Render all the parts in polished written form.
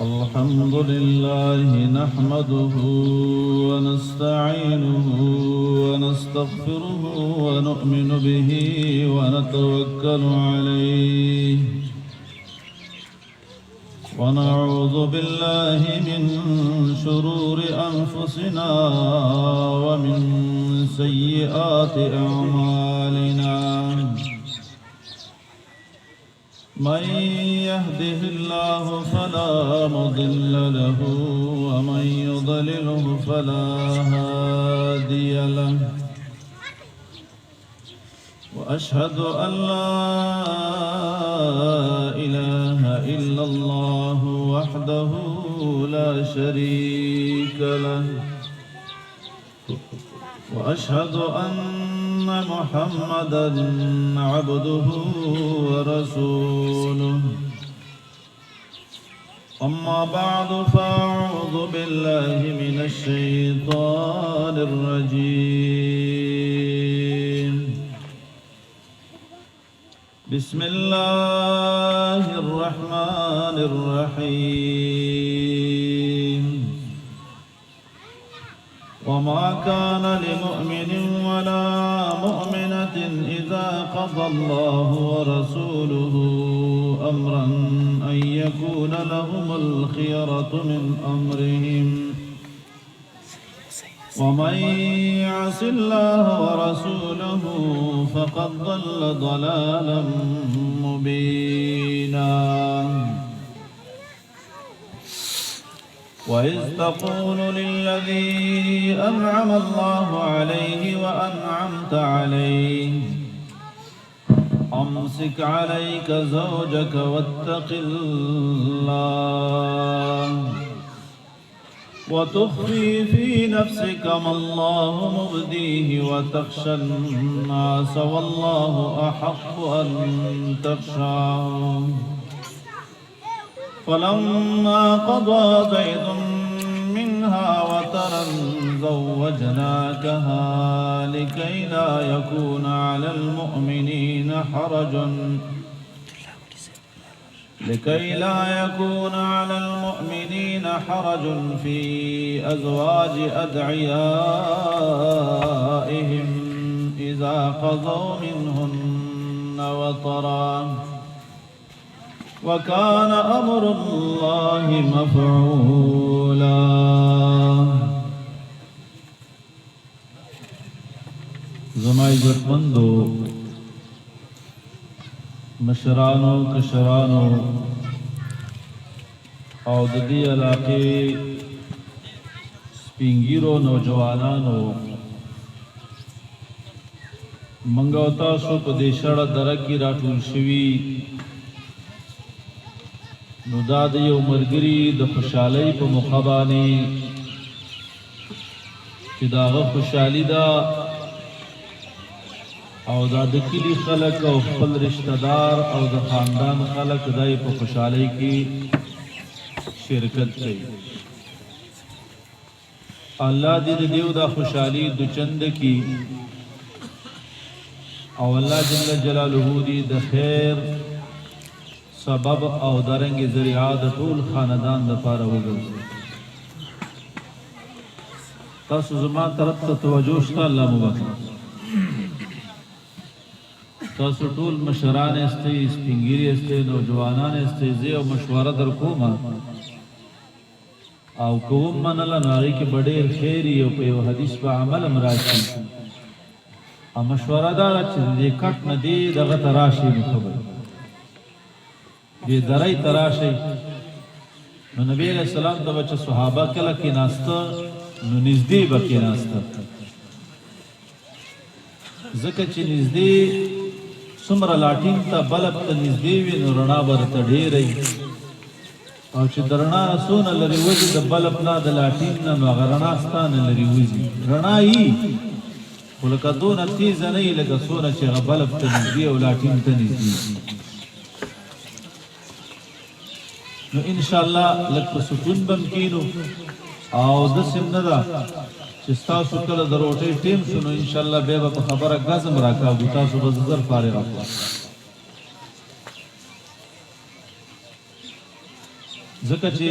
الحمد لله نحمده ونستعينه ونستغفره ونؤمن به ونتوكل عليه ونعوذ بالله من شرور أنفسنا ومن سيئات أعمالنا من يهده الله فلا مضل له ومن يضلله فلا هادي له وأشهد أن لا إله إلا الله وحده لا شريك له وأشهد أن محمدًا عبده ورسوله أما بعد فأعوذ بالله من الشيطان الرجيم بسم الله الرحمن الرحيم وما كان لمؤمن ولا مؤمنة إذا قضى الله ورسوله أمرا أن يكون لهم الخيرة من أمرهم ومن يعص الله ورسوله فقد ضل ضلالا مبينا وإذ تقول للذي أنعم الله عليه وأنعمت عليه أمسك عليك زوجك واتق الله وتخفي في نفسك ما الله مبديه وتخشى الناس والله أحق أن تخشاه فلما قضى زيد منها وترا زوجناكها لكي لا يكون على المؤمنين حرج في أزواج أدعيائهم إذا قضوا منهن وطرا وكان أمر الله مفعولا زمائی عزتمندو مشرانو کشرانو او د دې علاقې سپینګیرو نوجوانانو منګو تاسو په دې شړه دره کې راټول شوي نو دا د یو ملګري د خوشحالۍ په موقع باندې چې د هغه خوشحالي ده او دا د کلي خلک او خپل رشتہ دار او د خاندان خلک دای په خوشحالۍ کې شرکت کوي الله دې دیو دا خوشحالي د چند کی او الله جل جلاله دې د خیر سبب او درنګ ذریعہ د ټول خاندان لپاره وګرځي تاسو زما طرف ته توجه شته الله مبارک تاسو ټول مشران استئ سپینګری استئ نوجوانان استئ زه او مشوره در کوم او کوم منل نو هغه کې ډېر خیر او په یو حدیث په عمل مراشي او مشوره دا چې دې کټ نه دی دغه تراشي خبر دې درای تراشي نو نبی علیہ السلام د بچ صحابه کله کې ناسته نو نږدې بکې ناسته ځکه چې نږدې څومره لاټین ته بلب ته نږدې وي نو رڼا ورته ډېرې او چې د رڼا څونه لرې وځي د بلب نه د لاټین نه نو هغه رڼا ستانه لرې وځي رڼا یي خو لکه دونه تیزه نه یي لکه څونه چې هغه بلب ته نږدې او لاټین ته نږدې نو انشاءالله لږ په سکون بم کینو او داسې نه ده چې ستاسو کله د روټۍ ټیم شو نو انشاءالله بیا به په خبره ګزم راکاږو تاسو به زر فارغ کړو ځکه چې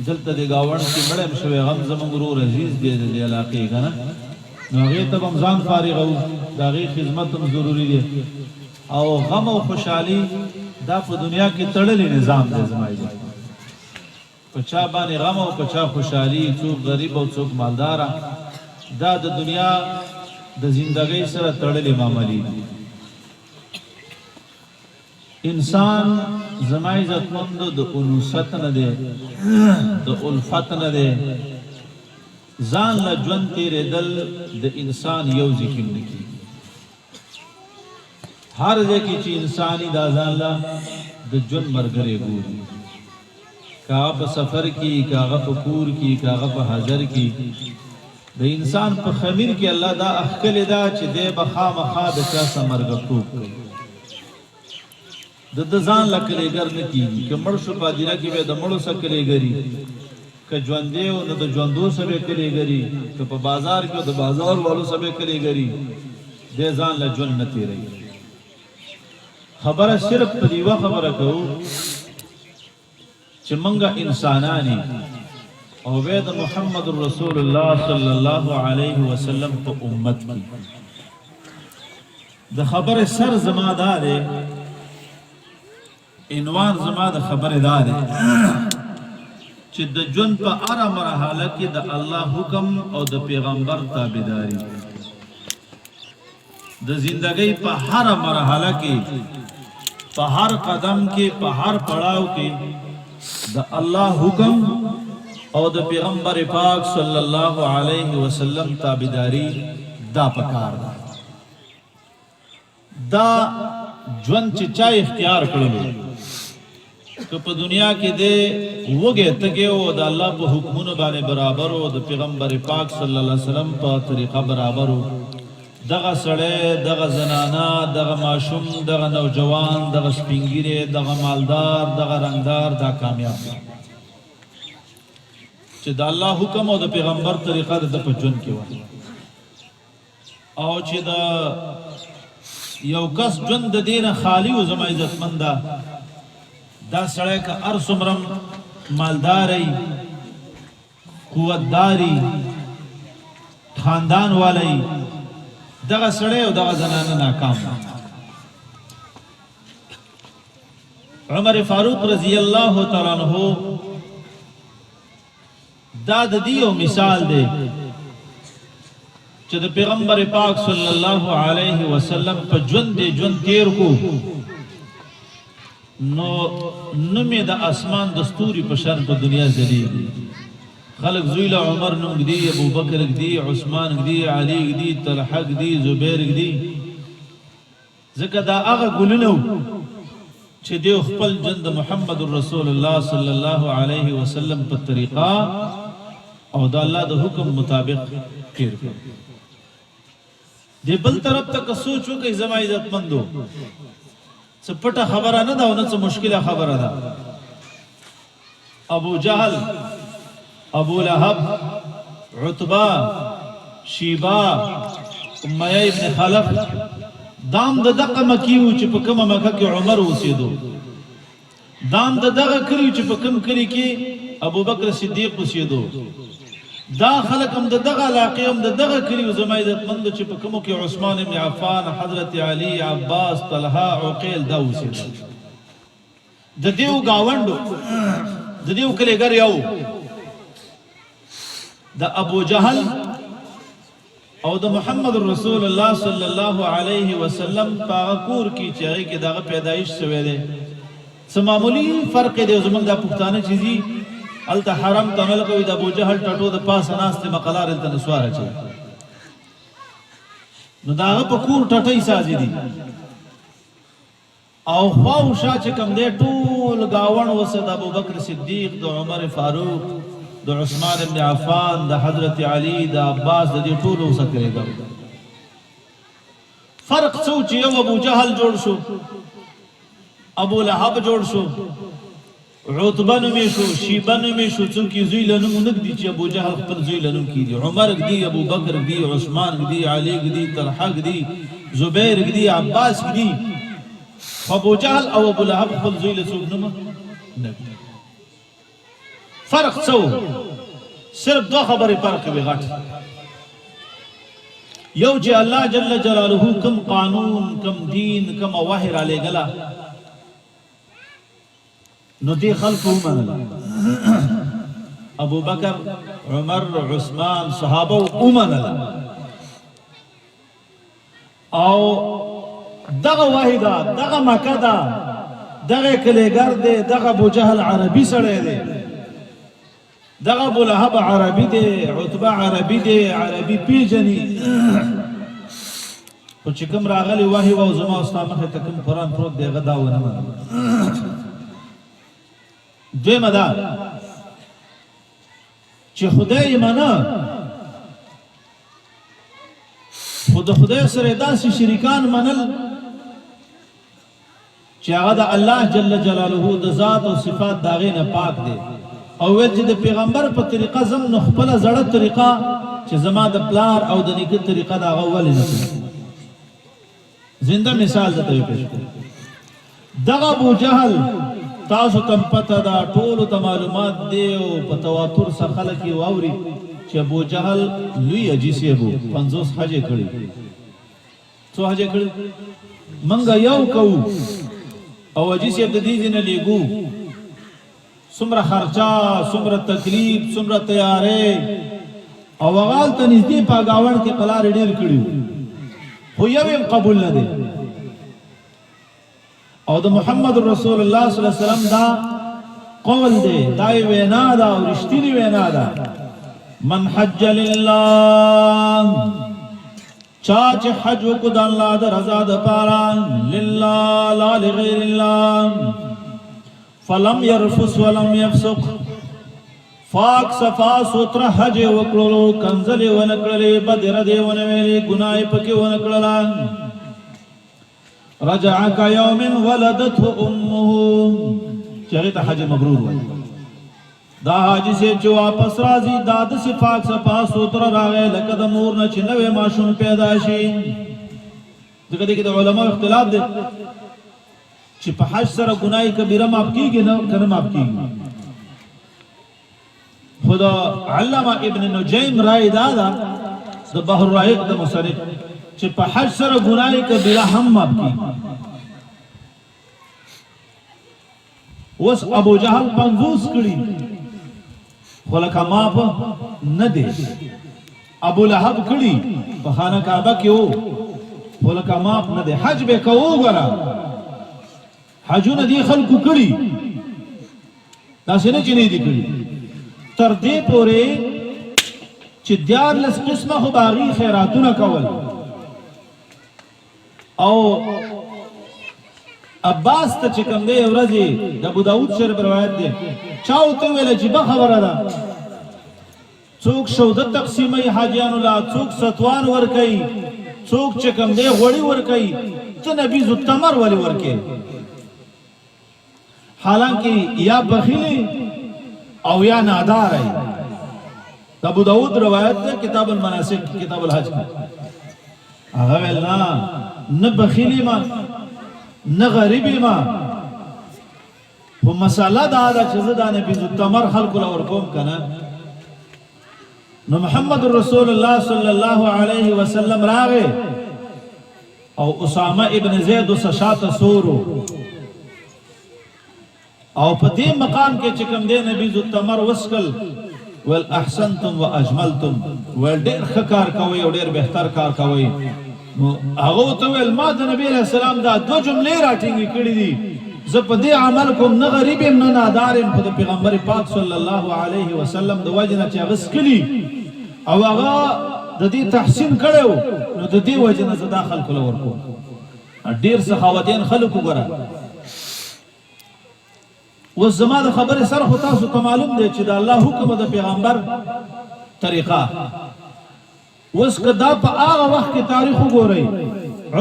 دلته د ګاونډ کې مړم شوی غم زموږ ورور عزیز دی د علاقې که نه، نو هغې ته به هم ځان فارغوو، د هغې خدمت هم ضروري دی. او غم او خوشحالي دا په دنیا کې تړلی نظام دی زما عزت، په چا باندې غم او په چا خوشحالي، څوک غریب او څوک مالداره، دا د دنیا د زندګۍ سره تړلې معاملې دي. انسان زما عزتمندو د انوست نه دی، د الفت نه دی. ځان له ژوند تېرېدل د انسان یو ځای کې نه کېږي. هر ځای کې چې انساني دا ځان له د ژوند ملګری ګوري، که هغه په سفر کې، که هغه په کور کې، که هغه په حضر کې، د انسان په خمیر کې الله دا اخکلې ده چې دی به خامخا د چا سره مرګتوب کوي، د ځان له کلیګر نه کېږي. که مړ شو په هدیره کې به د مړو سره کلیګري، که ژوندی و نو د ژوندو سره به کلیګري، که په بازار کې د بازار والو سره به کلیګري، دی ځان له ژوند نه تېروي. خبره صرف په یوه خبره کوو چې موږ انسانانی او بیا د محمد رسول الله صلی الله علیه وسلم په امت کې د خبره سر زما دا دی، عنوان زما د خبره دا دی چې د ژوند په هره مرحله کې د الله حکم او د پیغمبر تابعداري، د زندګۍ په هره مرحله کې، په هر قدم کې، په هر پړاو کې د الله حکم او د پیغمبر پاک صلی الله علیه وسلم تابعداري دا پکار ده. دا ژوند چې چا اختیار کړلو، که په دنیا کې دی وږی تږی و د الله په حکمونو باندې برابر و، د پیغمبر پاک صلی الله علیه وسلم په طریقه برابر و، دغه سړی، دغه زنانه، دغه ماشوم، دغه نوجوان، دغه سپینګیری، دغه مالدار، دغه رنگدار، دا کامیاب دی چې د الله حکم او د پیغمبر طریقه د په ژوند کې وه. او چې د یو کس ژوند د دې نه خالي و زما عزتمنده، دا سړی که هر څومره مالداری، قوتداری، خاندان والی، دغه سړی او دغه زنانه ناکام. عمر فاروق رضی الله تعالی عنہ دا د دې یو مثال دی چې د پیغمبر پاک صلی الله علیه وسلم په ژوند تیر کو، نو نومې د اسمان د ستوري په شان په دنیا ځلیږي. خلق زوی له عمر نوم ږدي، ابوبکر ږدي، عثمان ږدي، علي ږدي، طلحه ږدي، زبیر ږدي، ځکه دا هغه ګلونه وو چې دوی خپل ژوند د محمد رسول الله صلی الله علیه وسلم په طریقه او د الله د حکم مطابق تیر کړ. دی بل طرف ته که سوچ وکړئ زما عزتمندو، څه پټه خبره نه ده او نه څه مشکله خبره ده. ابو جهل، ابو لهب، عتبہ، شیبہ، امیہ ابن خلف، دام د دغه مکی و چې په کومه مکه کې عمر اوسېدو، دام د دغه کلی چې په کوم کلی کې ابوبکر صدیق اوسېدو، دا خلق هم د دغه علاقې هم د دغه کلی و زما عزتمندو چې په کومو کې عثمان ابن عفان، حضرت علی، عباس، طلحه، عقیل دا اوسېدل. د دیو گاونډو، د دیو کلیګر یو د ابو جهل او د محمد رسول الله صلی الله علیه وسلم په کور کې چې هغه کې دغه پیدایش شوی دی. څه معمولی فرق دی زمونږ د پښتانه چیزی الته حرم ته نه لګوي، د ابو جهل ټټو د پاسه ناست مقلار الته نسوار اچي، نو داغه په کور ټټۍ سازي دي او خواو شا چې کوم دی ټول گاون وسه د ابوبکر صدیق، د عمر فاروق، د عثمان ابن عفان، د حضرت علی، د عباس، د دې ټولو وسه کېږي. فرق څو چې یو ابو جهل جوړ شو، ابو لهب جوړ شو، عتبہ نومې شو، شیبہ نومې شو، څوک یې زوی له نوم نه ږدي چې ابو جهل خپل زوی له نوم کېږي. عمر ږدي، ابوبکر ږدي، عثمان ږدي، علي ږدي، طلحه ږدي، زبیر ږدي، عباس ږدي، ابو جهل او ابو لهب خپل زوی له څوک نوم نه ږدي. فرق څو صرف دو خبرې فرق وي غټ یو چې الله جل جلاله کم قانون کم دین کم وحی را لېږله نو دې خلکو ومنل ابو بکر عمر عثمان صحابه ومنل او دغه وحی ده دغه مکه ده دغه کلیګر دی دغه ابو جهل عربي سړی دی دغه ابو لهب عربي دی عتبه عربي دی عربي پیژني خو چې کوم راغلی وحی و زما استا مخه ته کوم قرآن پروت دی هغه دا ونه منل دویمه دا چې خدای یې منه خو د خدای سره داسې شریکان منل چې هغه د الله جل جلاله د ذات او صفات د هغې نه پاک دی او ویل چې د پیغمبر په طریقه زم نو خپله زړه طریقه چې زما د پلار او د نیکه طریقه د هغه ولې نه کړي زنده مثال درته پیش کړم دغه ابو جهل تاسو تم پته ده ټولو ته معلومات دی او په تواتر سره خلک یې واوري چې ابو جهل لوی حاجي صاحب 50 حجې کړي څو حجې کړي منګه یو کوو او حاجي صاحب د دې نه لیګو څومره خرچا څومره تکلیف څومره تیارې او هغه ته نږدې په گاوند کې قلار ډیر کړي خو یو هم قبول نه دی او د محمد رسول الله صلی الله علیه وسلم دا قول دی دا وینا دا او رښتینی وینا ده من حج لله چا چې حج وکړو د الله د رضا دپاره لله لا لغیر الله فلم يرفث ولم يفسق فاک صفا سوتره حج وکړلو کنځلې ونه کړلې بد ردې ونه ویلې ګناه یې پکې ونه کړله رجع كيوم ولدته امه چې هغې ته حج مبرور وایي دا حاجي صاحب چې واپس راځي دا داسې پاک صفا سوتره راغی لکه د مور نه چې نوی ماشوم پیدا شي ځکه دې کې د علماو اختلاف دی چې په حج سره ګناه کبیره معاف کیږي نه که نه معاف کیږي خو د علامه ابن نجیم رای دا ده د بحر الرائق د مصنف چې په حج سره ګناه کبیره هم معاف کیږي اوس ابو جهل 50 کړي خو لکه معاف نه دی ابو لهب کړي په خانه کعبه کې وو خو لکه معاف نه دی حج به کوو ګوره حجونه دي خلکو کړي داسې نه چې نه دي کړي تر دې پورې چې 14 قسمه خو باغي خیراتونه کول او عباس ته چې کوم دی ورځې د ابو داود شریف روایت دی چا ورته ویله چې به خبره ده څوک سوده تقسیموي حاجیانو له څوک ستوان ورکوي څوک چې کوم دی غوړي ورکوي ته نبیذ التمر ولې ورکوې حالانکه یا بخیلی او یا نادار ہے ابو داود روایت ہے کتاب المناسک کتاب الحج هغه ویل نه بخیلی ما نه غریبی ما خو مساله دا ده چې زه دا نبیذ التمر خلکو له ورکوم که نه نو محمد رسول الله صلی الله علیه وسلم راغی او اسامه ابن زید وسه شاته سورو او په دې مقام کې چې کوم دی نبیذ التمر وسکل ول احسنتم واجملتم ول ډېر ښه کار کوئ او ډېر بهتر کار کوئ نو هغه ورته ویل ما د نبي علیه السلام دا 2 جملې راټینګې کړي دي زه په دې عمل کوم نه غریب یم نه نادار یم خو د پیغمبر پاک صلی الله علیه وسلم د وجې نه چې هغه څکلي او هغه د دې تحسین کړی و نو د دې وجې نه زه دا خلکو له ورکوم ډېر سخاوتین خلک وګوره اوس زما د خبرې سره خو تاسو ته معلوم دی چې د الله حکم د پیغمبر طریقه اوس که دا په هغه وخت کې تاریخ وګورئ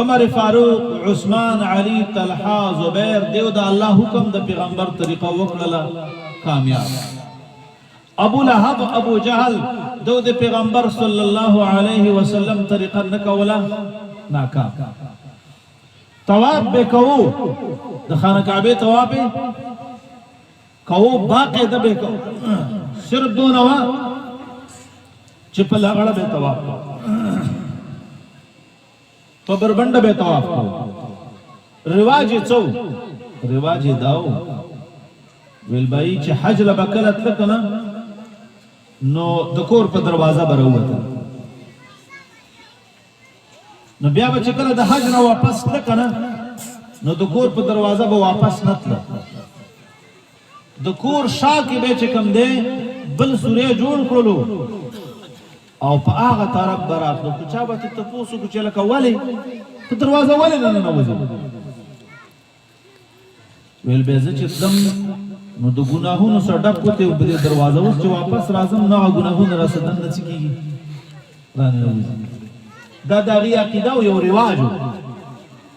عمر فاروق عثمان علي طلحه زبیر دیو د الله حکم د پیغمبر طریقه وکړله کامیاب ابو لهب ابو جهل دو د پیغمبر صلی الله علیه وسلم طریقه نه کوله ناکام طواف به کوو د خانه کعبه طواف کوو باقاعده به کوو صرف دو نوا چې په لغړه به طواف کو په بربنده به طواف کو رواج څو رواج داو ویل بای چې حج لبکلت لکنه نو د کور په دروازه بروته نو بیا به چې کله د حج نه واپس لکنه نو د کور په دروازه به واپس نتله د کور شا کې به چې کم دی بل سوری جوړ کړلو او په هغه طرف براتلو که چا به ته تپوس وکړو چې لکه ولې په دروازه ولې نه ننوځې ویل بیا زه چې تلم نو د ګناهونو سره ډک وتې په دې دروازه اوس چې واپس راځم نو هغه ګناهونه راسه دننه څه کېږي راننوځي دا د هغې عقیده او یو رواج و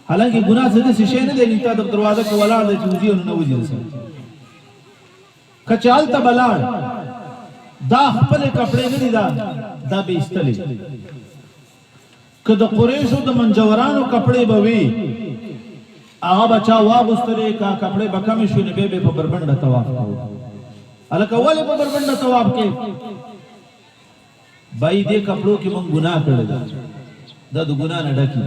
حالانکه ګناه څه داسې شی نه دی چې تا د دروازه کې ولاړ دی چې وځي او ننوځي رسوي که چې هلته به لاړ دا خپلې کپړې نه دي دا به ایستلې که د قریشو د منجورانو کپړې به وي هغه به چا واغوستلې که کپړې به کمې شوې نو بیا به په بربنډه طواف کوو هلکه ولې په بربنډه طواف کې بای دې کپړو کې مونږ ګناه کړی دا د ګناه نه ډکې